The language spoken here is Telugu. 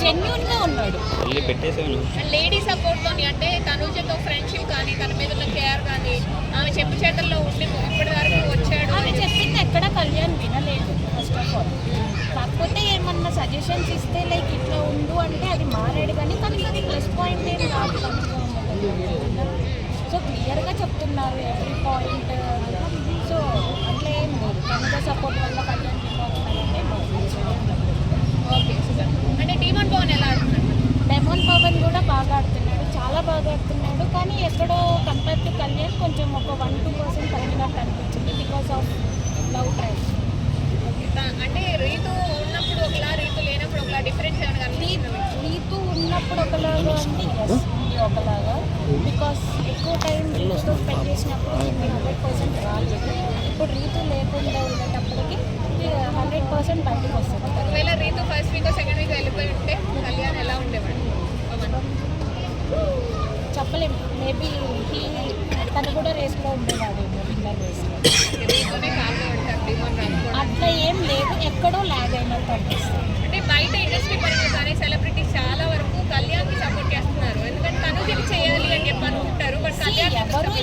జెన్యూన్ గా ఉన్నాడు. లేడీ సపోర్ట్ తోని అంటే తనుజతో ఫ్రెండ్షిప్ కానీ తన మీద ఉన్న కేర్ కానీ ఆమె చెప్పు చేతల్లో ఉండి ఇప్పటి వరకు వచ్చాడు. ఆమె చెప్పింది ఎక్కడ కళ్యాణ్ వినలేదు ఫస్ట్ ఆఫ్ ఆల్. కాకపోతే ఏమన్నా సజెషన్స్ ఇస్తే లైక్ ఇట్లా ఉండు అంటే అది మారాడు కానీ తనకి అది ప్లస్ పాయింట్ ఏం కాదు. సో క్లియర్గా చెప్తున్నారు ఎవ్రీ పాయింట్. సో అట్లా ఏం లేదు తనద సపోర్ట్ వల్ల కళ్యాణ్ ఓకే అంటే డీమన్ పవన్ ఎలా ఆడుతున్నాడు? డెమోన్ పవన్ కూడా బాగా ఆడుతున్నాడు, చాలా బాగా ఆడుతున్నాడు. కానీ ఎక్కడో కంపేర్ టు కళ్యాణ్ కొంచెం ఒక 1-2% తగ్గినట్టు అనిపించింది బికాస్ ఆఫ్ లవ్ ట్రాక్. అంటే రీతు ఉన్నప్పుడు ఒకలా రీతు లేనప్పుడు ఒకలా డిఫరెన్స్ ఏమైనా కానీ రీతు ఉన్నప్పుడు ఒకలాగా అంటే ఎస్ ఉంది ఒకలాగా. బికాస్ ఎక్కువ టైం రీతుతో స్పెండ్ చేసినప్పుడు 100% రాలేదు. ఇప్పుడు రీతు లేకుండా ఉండేటప్పటికి 100% బయటకు వస్తుంది. ఒకవేళ Ritu first week second week వెళ్ళిపోయి ఉంటే కళ్యాణ్ ఎలా ఉండేవాడు? చెప్పలేము. మేబీ తను కూడా రేస్లో ఉండేవాడు విన్నర్ రేస్లో. రీతునే కారణం అంటారు డిమాండ్ రాకపోవడం. అట్లా ఏం లేదు, ఎక్కడో లాగ్ అయినట్టు అనిపిస్తుంది. అంటే బయట ఇండస్ట్రీ పరంగా కానీ